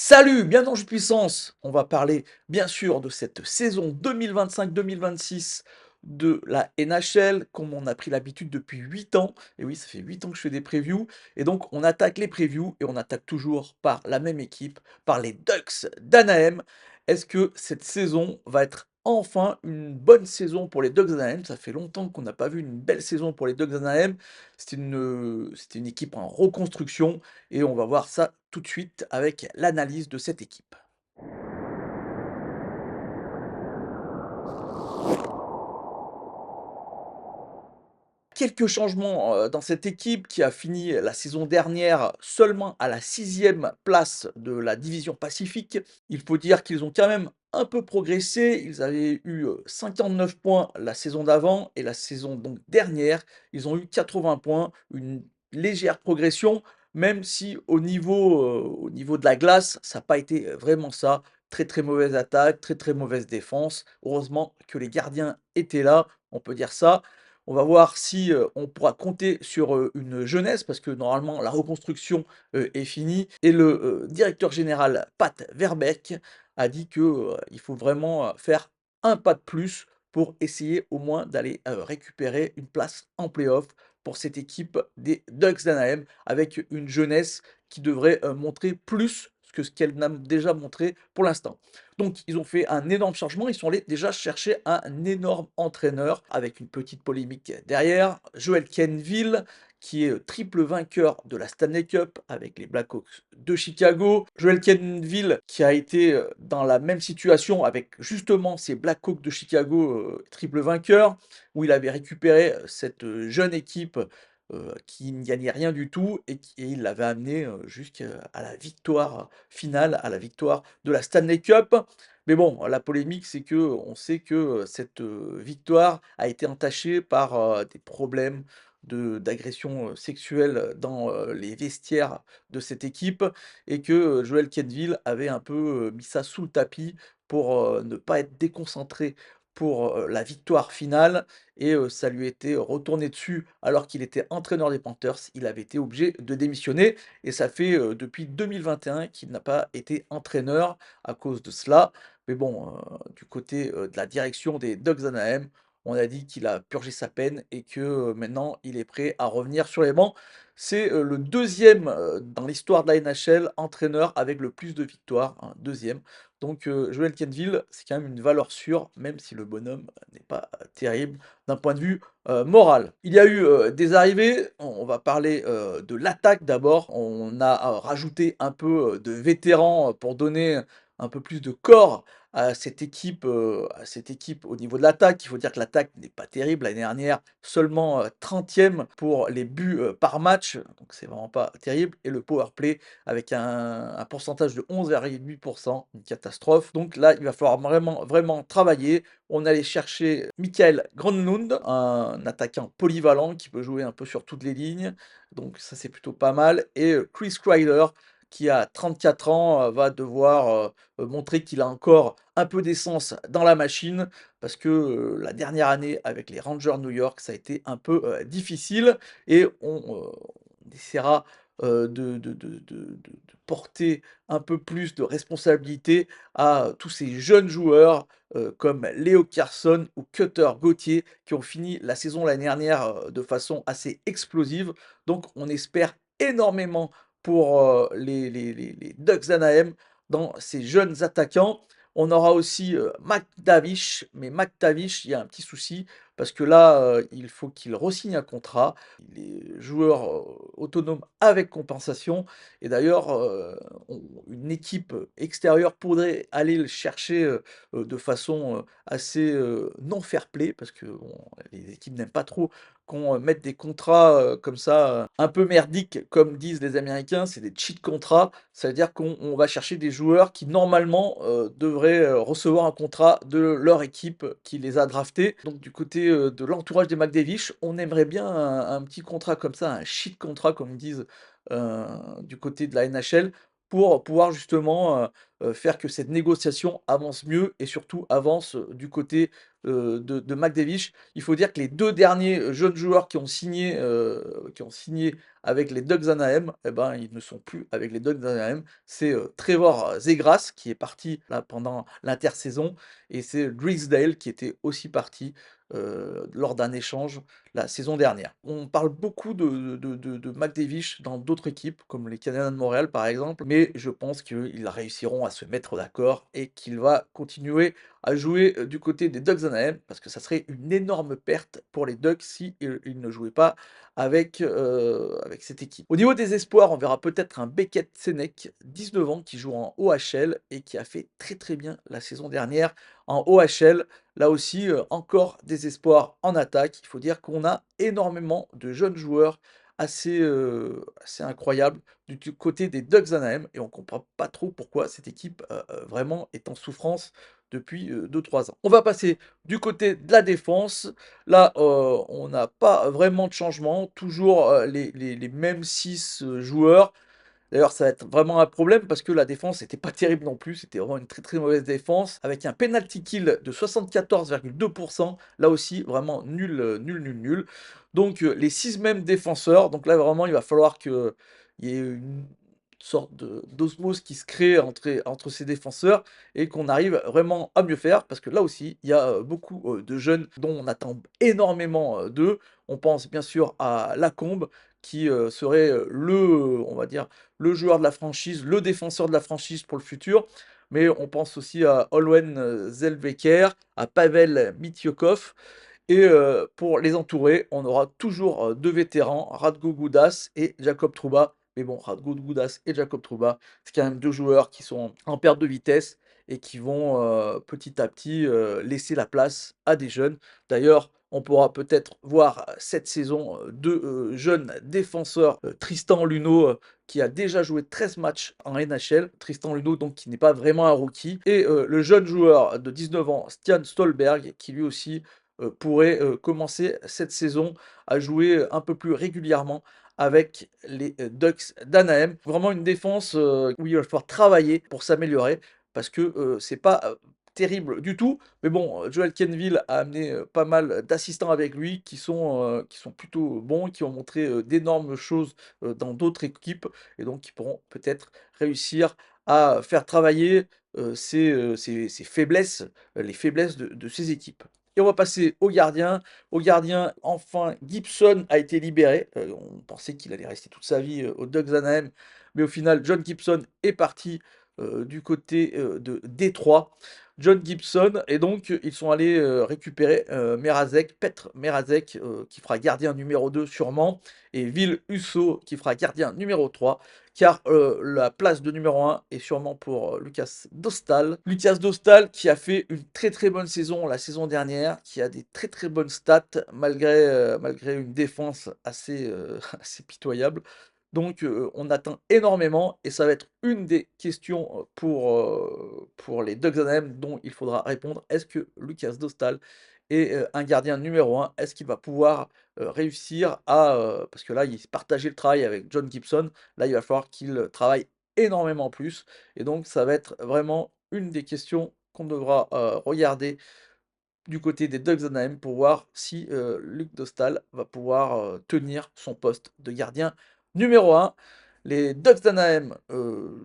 Salut, bienvenue dans Jeu de Puissance. On va parler bien sûr de cette saison 2025-2026 de la NHL, comme on a pris l'habitude depuis 8 ans. Et oui, ça fait 8 ans que je fais des previews. Et donc, on attaque les previews et on attaque toujours par la même équipe, par les Ducks d'Anaheim. Est-ce que cette saison va être enfin une bonne saison pour les Ducks d'Anaheim? Ça fait longtemps qu'on n'a pas vu une belle saison pour les Ducks d'Anaheim. C'était une équipe en reconstruction. Et on va voir ça tout de suite avec l'analyse de cette équipe. Quelques changements dans cette équipe qui a fini la saison dernière seulement à la 6e place de la division Pacifique. Il faut dire qu'ils ont quand même un peu progressé. Ils avaient eu 59 points la saison d'avant et la saison donc dernière, ils ont eu 80 points, une légère progression, même si au niveau de la glace, ça n'a pas été vraiment ça. Très très mauvaise attaque, très très mauvaise défense. Heureusement que les gardiens étaient là, on peut dire ça. On va voir si, on pourra compter sur, une jeunesse parce que normalement la reconstruction, est finie et le, directeur général Pat Verbeek a dit que, il faut vraiment, faire un pas de plus pour essayer au moins d'aller, récupérer une place en play-off pour cette équipe des Ducks d'Anaheim avec une jeunesse qui devrait, montrer plus que ce qu'elle n'a déjà montré pour l'instant. Donc ils ont fait un énorme changement, ils sont allés déjà chercher un énorme entraîneur avec une petite polémique derrière, Joel Kenville, qui est triple vainqueur de la Stanley Cup avec les Blackhawks de Chicago. Joel Kenville qui a été dans la même situation avec justement ces Blackhawks de Chicago, triple vainqueur, où il avait récupéré cette jeune équipe qui ne gagnait rien du tout et il l'avait amené jusqu'à la victoire finale, à la victoire de la Stanley Cup. Mais bon, la polémique, c'est que on sait que, cette, victoire a été entachée par, des problèmes d'agression, sexuelle dans, les vestiaires de cette équipe et que, Joel Quenneville avait un peu, mis ça sous le tapis pour, ne pas être déconcentré pour, la victoire finale et ça lui était retourné dessus alors qu'il était entraîneur des Panthers. Il avait été obligé de démissionner et ça fait, depuis 2021 qu'il n'a pas été entraîneur à cause de cela. Mais bon, du côté, de la direction des Ducks d'Anaheim, on a dit qu'il a purgé sa peine et que, maintenant il est prêt à revenir sur les bancs. C'est, le 2e, dans l'histoire de la NHL entraîneur avec le plus de victoires, hein, 2e. Donc, Joel Quenneville, c'est quand même une valeur sûre, même si le bonhomme n'est pas terrible d'un point de vue, moral. Il y a eu, des arrivées, on va parler, de l'attaque d'abord. On a, rajouté un peu, de vétérans, pour donner un peu plus de corps à cette équipe au niveau de l'attaque. Il faut dire que l'attaque n'est pas terrible. L'année dernière, seulement, 30e pour les buts, par match, donc c'est vraiment pas terrible et le power play avec un pourcentage de 11,8, une catastrophe. Donc là, il va falloir vraiment, vraiment travailler. On allait chercher Michael Gronlund, un attaquant polyvalent qui peut jouer un peu sur toutes les lignes, donc ça, c'est plutôt pas mal et Chris Kreider qui a 34 ans, va devoir, montrer qu'il a encore un peu d'essence dans la machine parce que, la dernière année avec les Rangers New York, ça a été un peu, difficile et on essaiera, de porter un peu plus de responsabilité à tous ces jeunes joueurs, comme Léo Carson ou Cutter Gauthier qui ont fini la saison l'année dernière, de façon assez explosive. Donc on espère énormément pour, les Ducks d'Anaheim dans ces jeunes attaquants. On aura aussi, McTavish, mais McTavish, il y a un petit souci parce que là, il faut qu'il re-signe un contrat. Il est joueur, autonome avec compensation et d'ailleurs, on une équipe extérieure pourrait aller le chercher, de façon, assez, non fair play parce que bon, les équipes n'aiment pas trop qu'on, mette des contrats, comme ça, un peu merdiques comme disent les Américains, c'est des cheat contrats. Ça veut dire qu'on va chercher des joueurs qui normalement, devraient, recevoir un contrat de leur équipe qui les a draftés. Donc du côté, de l'entourage des McDavid, on aimerait bien un petit contrat comme ça, un cheat contrat comme ils disent, du côté de la NHL pour pouvoir justement, faire que cette négociation avance mieux et surtout avance, du côté, de McDavid. Il faut dire que les 2 derniers, jeunes joueurs qui ont signé avec les Ducks d'Anaheim et ben, ils ne sont plus avec les Ducks d'Anaheim. C'est, Trevor Zegras qui est parti là pendant l'intersaison et c'est Drysdale qui était aussi parti, lors d'un échange la saison dernière. On parle beaucoup de McDavid dans d'autres équipes, comme les Canadiens de Montréal par exemple, mais je pense qu'ils réussiront à se mettre d'accord et qu'il va continuer à jouer, du côté des Ducks d'Anaheim, parce que ça serait une énorme perte pour les Ducks si, il ne jouait pas avec cette équipe. Au niveau des espoirs, on verra peut-être un Beckett Cenek, 19 ans, qui joue en OHL et qui a fait très, très bien la saison dernière en OHL. Là aussi, encore des espoirs en attaque. Il faut dire qu'on a énormément de jeunes joueurs assez incroyables du côté des Ducks d'Anaheim et on ne comprend pas trop pourquoi cette équipe, vraiment est en souffrance depuis, 2-3 ans. On va passer du côté de la défense. Là, on n'a pas vraiment de changement, toujours, les mêmes 6 joueurs. D'ailleurs, ça va être vraiment un problème parce que la défense était pas terrible non plus. C'était vraiment une très, très mauvaise défense avec un penalty kill de 74,2. Là aussi, vraiment nul, nul, nul, nul. Donc, les 6 mêmes défenseurs. Donc là, vraiment, il va falloir qu'il y ait une sorte d'osmose qui se crée entre ces défenseurs et qu'on arrive vraiment à mieux faire parce que là aussi, il y a beaucoup de jeunes dont on attend énormément d'eux. On pense bien sûr à Lacombe qui serait on va dire, le joueur de la franchise, le défenseur de la franchise pour le futur. Mais on pense aussi à Olwen Zellweger, à Pavel Mityokov. Et pour les entourer, on aura toujours 2 vétérans, Radko Gudas et Jacob Trouba. Mais bon, Radko Gudas et Jacob Trouba, c'est quand même 2 joueurs qui sont en perte de vitesse et qui vont, petit à petit, laisser la place à des jeunes. D'ailleurs, on pourra peut-être voir cette saison, 2, jeunes défenseurs, Tristan Luneau, qui a déjà joué 13 matchs en NHL. Tristan Luneau donc qui n'est pas vraiment un rookie et le jeune joueur de 19 ans, Stian Stolberg, qui lui aussi pourrait commencer cette saison à jouer un peu plus régulièrement avec les Ducks d'Anaheim. Vraiment une défense où il va falloir travailler pour s'améliorer parce que c'est pas terrible du tout. Mais bon, Joel Kenville a amené pas mal d'assistants avec lui qui sont plutôt bons, qui ont montré d'énormes choses dans d'autres équipes et donc qui pourront peut-être réussir à faire travailler ces faiblesses, les faiblesses de ces équipes. Et on va passer au gardien. Au gardien, enfin, Gibson a été libéré. On pensait qu'il allait rester toute sa vie aux Ducks d'Anaheim, mais au final, John Gibson est parti du côté de Détroit. John Gibson, et donc ils sont allés récupérer Merazek, Petr Merazek, qui fera gardien numéro 2 sûrement, et Will Husso qui fera gardien numéro 3 car la place de numéro 1 est sûrement pour Lucas Dostal. Lucas Dostal qui a fait une très très bonne saison la saison dernière, qui a des très très bonnes stats malgré une défense assez, assez pitoyable. Donc on attend énormément et ça va être une des questions pour les Ducks d'Anaheim dont il faudra répondre. Est-ce que Lucas Dostal est un gardien numéro 1? Est-ce qu'il va pouvoir réussir à... parce que là, il partageait le travail avec John Gibson. Là, il va falloir qu'il travaille énormément plus. Et donc, ça va être vraiment une des questions qu'on devra regarder du côté des Ducks d'Anaheim pour voir si Luc Dostal va pouvoir tenir son poste de gardien numéro 1. Les Ducks d'Anaheim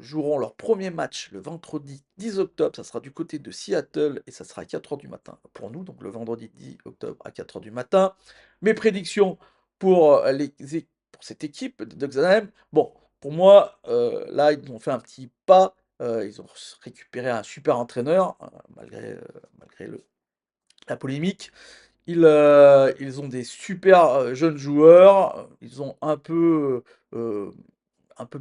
joueront leur premier match le vendredi 10 octobre. Ça sera du côté de Seattle et ça sera à 4 heures du matin pour nous. Donc le vendredi 10 octobre à 4 heures du matin. Mes prédictions pour, pour cette équipe des Ducks d'Anaheim. Bon, pour moi, là, ils ont fait un petit pas. Ils ont récupéré un super entraîneur, malgré la polémique. Ils ont des super, jeunes joueurs, ils ont un peu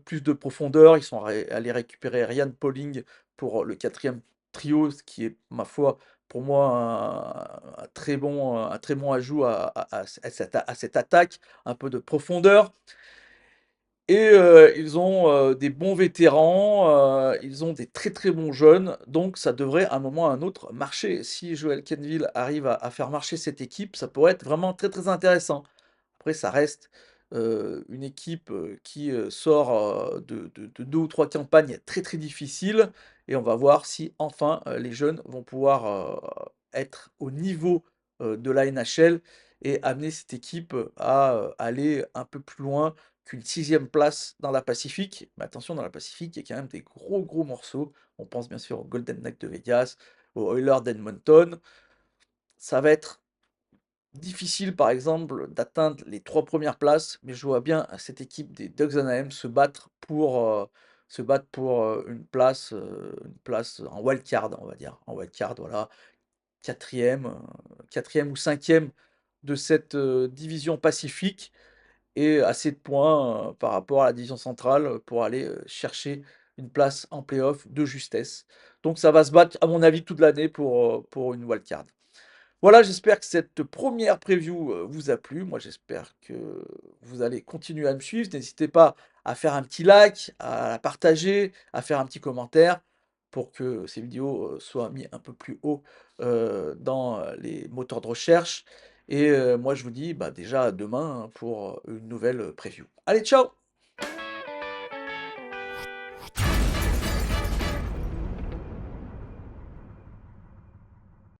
plus de profondeur. Ils sont allés récupérer Ryan Poling pour le quatrième trio, ce qui est, ma foi, pour moi, un très bon ajout à cette attaque, un peu de profondeur. Et ils ont des bons vétérans, ils ont des très, très bons jeunes, donc ça devrait à un moment ou à un autre marcher. Si Joel Kenville arrive à faire marcher cette équipe, ça pourrait être vraiment très, très intéressant. Après ça reste une équipe, qui, sort, de 2 ou 3 campagnes très, très difficiles et on va voir si enfin, les jeunes vont pouvoir, être au niveau, de la NHL et amener cette équipe, à, aller un peu plus loin qu'une sixième place dans la Pacifique. Mais attention, dans la Pacifique, il y a quand même des gros, gros morceaux. On pense bien sûr aux Golden Knights de Vegas, aux Oilers d'Edmonton. Ça va être difficile, par exemple, d'atteindre les 3 premières places, mais je vois bien cette équipe des Ducks d'Anaheim se battre pour une place en wild card, on va dire. En wild card, voilà, quatrième e ou cinquième de cette, division Pacifique et assez de points, par rapport à la division centrale, pour aller, chercher une place en play-off de justesse. Donc ça va se battre, à mon avis, toute l'année pour une wild card. Voilà, j'espère que cette première preview, vous a plu. Moi, j'espère que vous allez continuer à me suivre. N'hésitez pas à faire un petit like, à la partager, à faire un petit commentaire pour que ces vidéos, soient mis un peu plus haut, dans, les moteurs de recherche et moi, je vous dis, bah, déjà à demain, hein, pour, une nouvelle, preview. Allez, ciao!